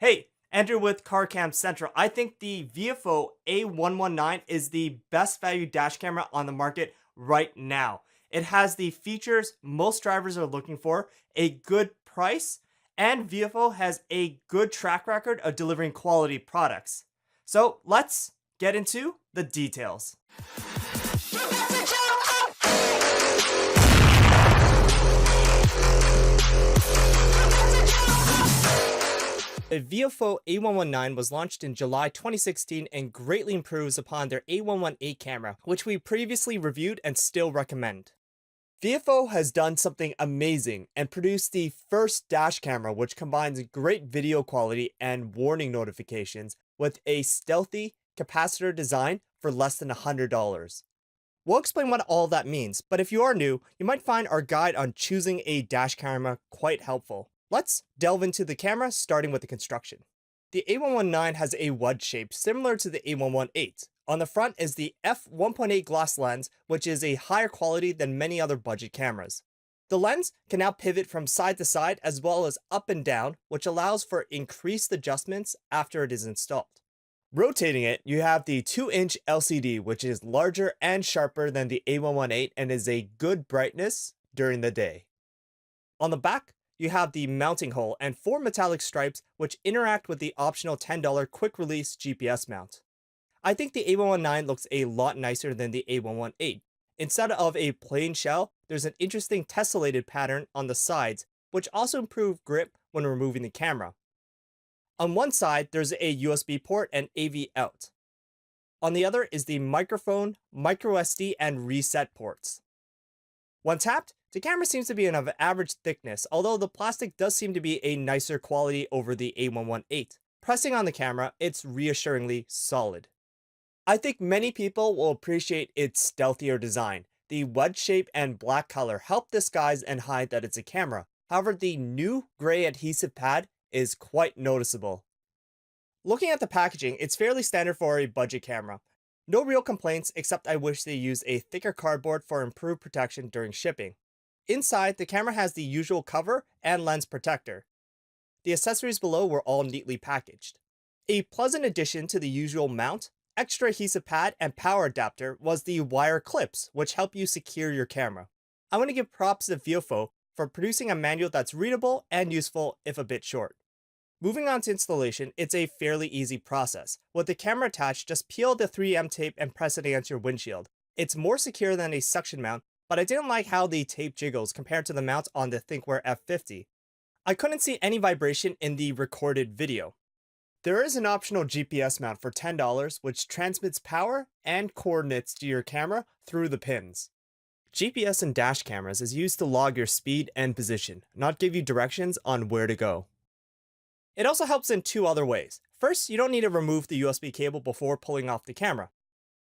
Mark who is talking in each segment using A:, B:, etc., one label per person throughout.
A: Hey, Andrew with CarCam Central. I think the VFO A119 is the best value dash camera on the market right now. It has the features most drivers are looking for, a good price, and VFO has a good track record of delivering quality products. So let's get into the details. The VFO A119 was launched in July 2016 and greatly improves upon their A118 camera, which we previously reviewed and still recommend. VFO has done something amazing and produced the first dash camera which combines great video quality and warning notifications with a stealthy capacitor design for less than $100. We'll explain what all that means, but if you are new, you might find our guide on choosing a dash camera quite helpful. Let's delve into the camera, starting with the construction. The A119 has a wedge shape similar to the A118. On the front is the f1.8 glass lens, which is a higher quality than many other budget cameras. The lens can now pivot from side to side as well as up and down, which allows for increased adjustments after it is installed. Rotating it, you have the 2-inch LCD, which is larger and sharper than the A118 and is a good brightness during the day. On the back, you have the mounting hole and 4 metallic stripes which interact with the optional $10 quick release GPS mount. I think the A119 looks a lot nicer than the A118. Instead of a plain shell, there's an interesting tessellated pattern on the sides which also improve grip when removing the camera. On one side, there's a USB port and AV out. On the other is the microphone, microSD, and reset ports. When tapped, the camera seems to be of average thickness, although the plastic does seem to be a nicer quality over the A118. Pressing on the camera, it's reassuringly solid. I think many people will appreciate its stealthier design. The wedge shape and black color help disguise and hide that it's a camera. However, the new gray adhesive pad is quite noticeable. Looking at the packaging, it's fairly standard for a budget camera. No real complaints, except I wish they used a thicker cardboard for improved protection during shipping. Inside, the camera has the usual cover and lens protector. The accessories below were all neatly packaged. A pleasant addition to the usual mount, extra adhesive pad, and power adapter was the wire clips, which help you secure your camera. I want to give props to VFO for producing a manual that's readable and useful if a bit short. Moving on to installation, it's a fairly easy process. With the camera attached, just peel the 3M tape and press it against your windshield. It's more secure than a suction mount, but I didn't like how the tape jiggles compared to the mount on the Thinkware F50. I couldn't see any vibration in the recorded video. There is an optional GPS mount for $10 which transmits power and coordinates to your camera through the pins. GPS in dash cameras is used to log your speed and position, not give you directions on where to go. It also helps in 2 other ways. First, you don't need to remove the USB cable before pulling off the camera.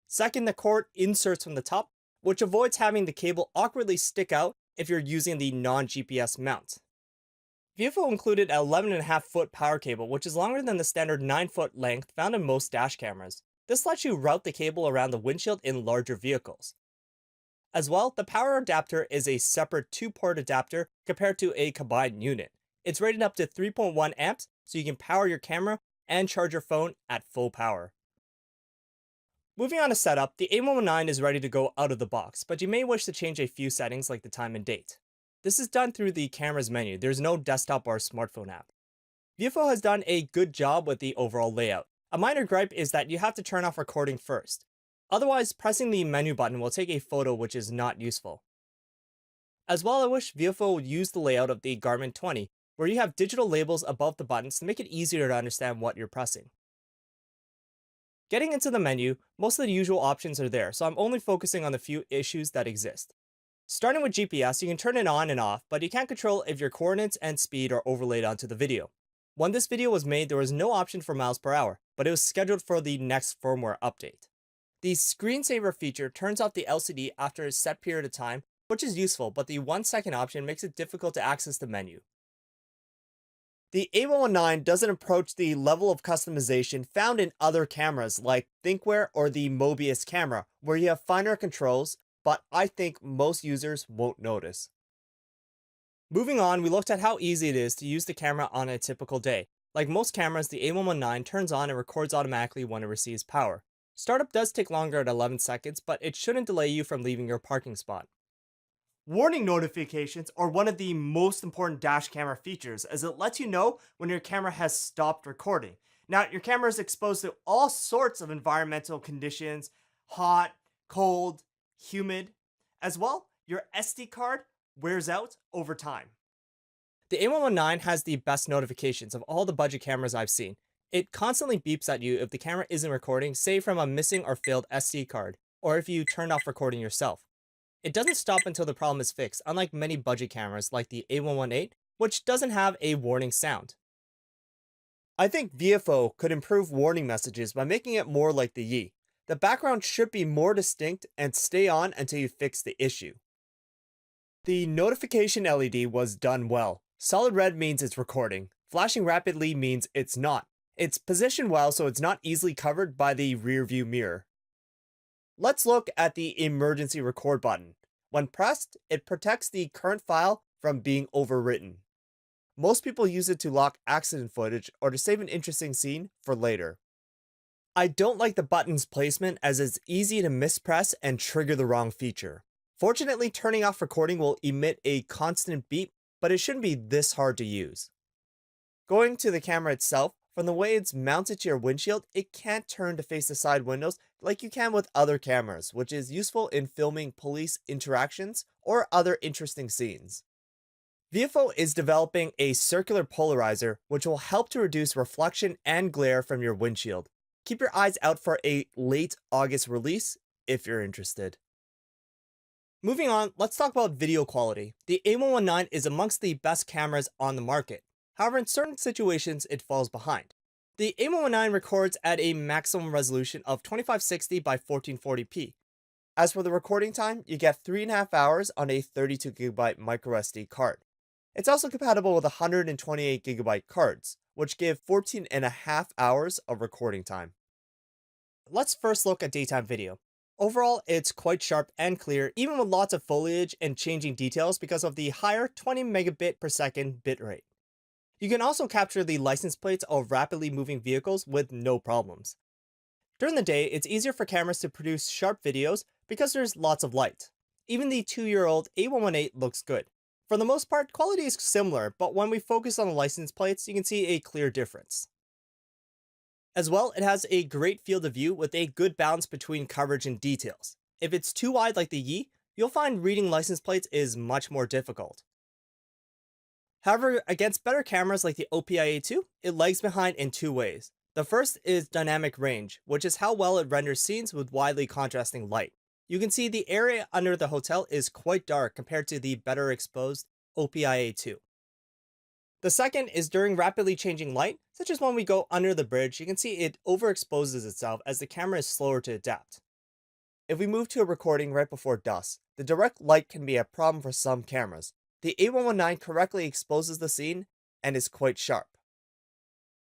A: Second, the cord inserts from the top, which avoids having the cable awkwardly stick out if you're using the non-GPS mount. VFO included an 11.5-foot power cable, which is longer than the standard 9-foot length found in most dash cameras. This lets you route the cable around the windshield in larger vehicles. As well, the power adapter is a separate 2-port adapter compared to a combined unit. It's rated up to 3.1 amps, so you can power your camera and charge your phone at full power. Moving on to setup, the A119 is ready to go out of the box, but you may wish to change a few settings like the time and date. This is done through the camera's menu. There's no desktop or smartphone app. VFO has done a good job with the overall layout. A minor gripe is that you have to turn off recording first. Otherwise, pressing the menu button will take a photo, which is not useful. As well, I wish VFO would use the layout of the Garmin 20, where you have digital labels above the buttons to make it easier to understand what you're pressing. Getting into the menu, most of the usual options are there, so I'm only focusing on the few issues that exist. Starting with GPS, you can turn it on and off, but you can't control if your coordinates and speed are overlaid onto the video. When this video was made, there was no option for miles per hour, but it was scheduled for the next firmware update. The screensaver feature turns off the LCD after a set period of time, which is useful, but the 1-second option makes it difficult to access the menu. The A119 doesn't approach the level of customization found in other cameras like Thinkware or the Mobius camera, where you have finer controls, but I think most users won't notice. Moving on, we looked at how easy it is to use the camera on a typical day. Like most cameras, the A119 turns on and records automatically when it receives power. Startup does take longer at 11 seconds, but it shouldn't delay you from leaving your parking spot. Warning notifications are one of the most important dash camera features as it lets you know when your camera has stopped recording. Now, your camera is exposed to all sorts of environmental conditions: hot, cold, humid. As well, your SD card wears out over time. The A119 has the best notifications of all the budget cameras I've seen. It constantly beeps at you if the camera isn't recording, say from a missing or failed SD card, or if you turned off recording yourself. It doesn't stop until the problem is fixed, unlike many budget cameras like the A118, which doesn't have a warning sound. I think VFO could improve warning messages by making it more like the Yi. The background should be more distinct and stay on until you fix the issue. The notification LED was done well. Solid red means it's recording. Flashing rapidly means it's not. It's positioned well so it's not easily covered by the rear view mirror. Let's look at the emergency record button. When pressed, it protects the current file from being overwritten. Most people use it to lock accident footage or to save an interesting scene for later. I don't like the button's placement as it's easy to mispress and trigger the wrong feature. Fortunately, turning off recording will emit a constant beep, but it shouldn't be this hard to use. Going to the camera itself, from the way it's mounted to your windshield, it can't turn to face the side windows like you can with other cameras, which is useful in filming police interactions or other interesting scenes. VFO is developing a circular polarizer which will help to reduce reflection and glare from your windshield. Keep your eyes out for a late August release if you're interested. Moving on, let's talk about video quality. The A119 is amongst the best cameras on the market. However, in certain situations, it falls behind. The A119 records at a maximum resolution of 2560 by 1440p. As for the recording time, you get 3.5 hours on a 32GB microSD card. It's also compatible with 128GB cards, which give 14.5 hours of recording time. Let's first look at daytime video. Overall, it's quite sharp and clear, even with lots of foliage and changing details because of the higher 20 megabit per second bitrate. You can also capture the license plates of rapidly moving vehicles with no problems. During the day, it's easier for cameras to produce sharp videos because there's lots of light. Even the 2-year-old A118 looks good. For the most part, quality is similar, but when we focus on the license plates, you can see a clear difference. As well, it has a great field of view with a good balance between coverage and details. If it's too wide like the Yi, you'll find reading license plates is much more difficult. However, against better cameras like the OPI-A2, it lags behind in two ways. The first is dynamic range, which is how well it renders scenes with widely contrasting light. You can see the area under the hotel is quite dark compared to the better exposed OPI-A2. The second is during rapidly changing light, such as when we go under the bridge, you can see it overexposes itself as the camera is slower to adapt. If we move to a recording right before dusk, the direct light can be a problem for some cameras. The A119 correctly exposes the scene and is quite sharp.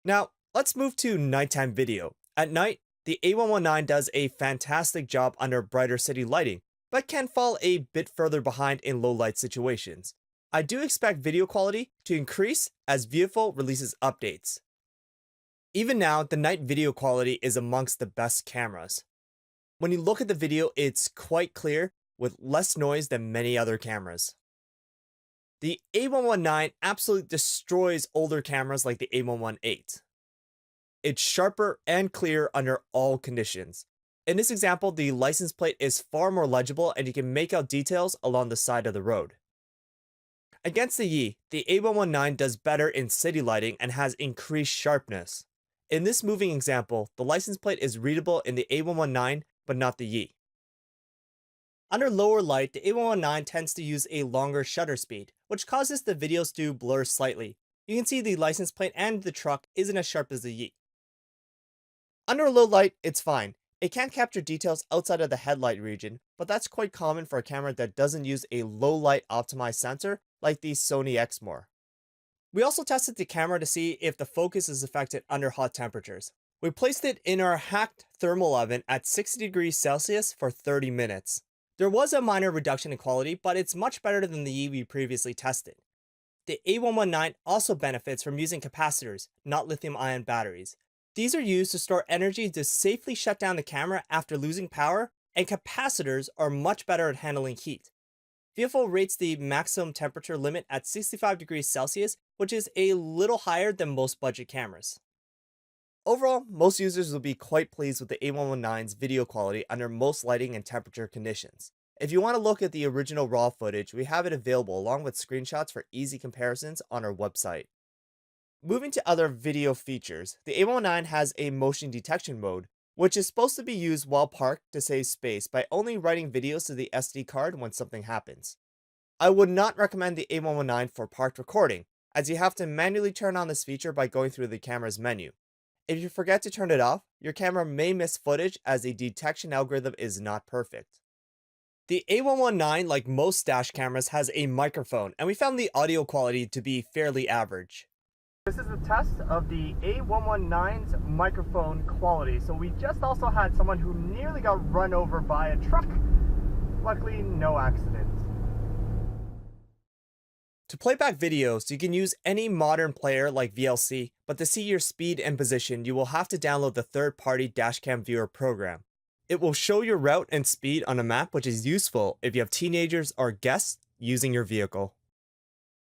A: Now, let's move to nighttime video. At night, the A119 does a fantastic job under brighter city lighting, but can fall a bit further behind in low light situations. I do expect video quality to increase as VFO releases updates. Even now, the night video quality is amongst the best cameras. When you look at the video, it's quite clear with less noise than many other cameras. The A119 absolutely destroys older cameras like the A118. It's sharper and clear under all conditions. In this example, the license plate is far more legible and you can make out details along the side of the road. Against the Yi, the A119 does better in city lighting and has increased sharpness. In this moving example, the license plate is readable in the A119 but not the Yi. Under lower light, the A119 tends to use a longer shutter speed, which causes the videos to blur slightly. You can see the license plate and the truck isn't as sharp as the Yi. Under low light, it's fine. It can capture details outside of the headlight region, but that's quite common for a camera that doesn't use a low light optimized sensor like the Sony Exmor. We also tested the camera to see if the focus is affected under hot temperatures. We placed it in our hacked thermal oven at 60 degrees Celsius for 30 minutes. There was a minor reduction in quality, but it's much better than the Yi we previously tested. The A119 also benefits from using capacitors, not lithium-ion batteries. These are used to store energy to safely shut down the camera after losing power, and capacitors are much better at handling heat. VFO rates the maximum temperature limit at 65 degrees Celsius, which is a little higher than most budget cameras. Overall, most users will be quite pleased with the A119's video quality under most lighting and temperature conditions. If you want to look at the original raw footage, we have it available along with screenshots for easy comparisons on our website. Moving to other video features, the A119 has a motion detection mode, which is supposed to be used while parked to save space by only writing videos to the SD card when something happens. I would not recommend the A119 for parked recording, as you have to manually turn on this feature by going through the camera's menu. If you forget to turn it off, your camera may miss footage as the detection algorithm is not perfect. The A119, like most dash cameras, has a microphone, and we found the audio quality to be fairly average. This is a test of the A119's microphone quality. So we just also had someone who nearly got run over by a truck. Luckily, no accidents. To play back videos, you can use any modern player like VLC, but to see your speed and position, you will have to download the third-party dashcam viewer program. It will show your route and speed on a map, which is useful if you have teenagers or guests using your vehicle.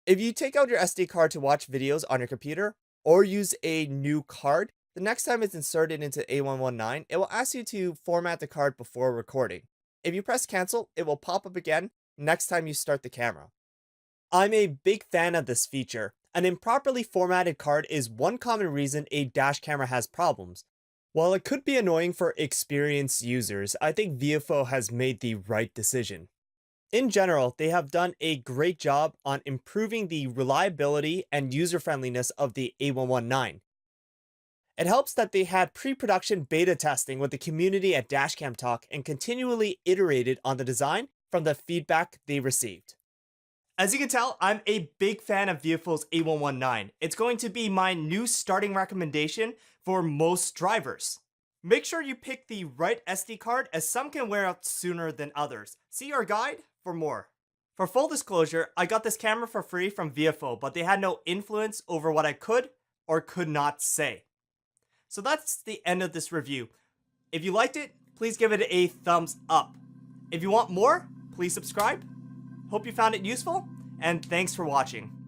A: If you take out your SD card to watch videos on your computer, or use a new card, the next time it's inserted into A119, it will ask you to format the card before recording. If you press cancel, it will pop up again next time you start the camera. I'm a big fan of this feature. An improperly formatted card is one common reason a dash camera has problems. While it could be annoying for experienced users, I think VFO has made the right decision. In general, they have done a great job on improving the reliability and user-friendliness of the A119. It helps that they had pre-production beta testing with the community at Dashcam Talk and continually iterated on the design from the feedback they received. As you can tell, I'm a big fan of VFO's A119. It's going to be my new starting recommendation for most drivers. Make sure you pick the right SD card, as some can wear out sooner than others. See our guide for more. For full disclosure, I got this camera for free from VFO, but they had no influence over what I could or could not say. So that's the end of this review. If you liked it, please give it a thumbs up. If you want more, please subscribe. Hope you found it useful, and thanks for watching.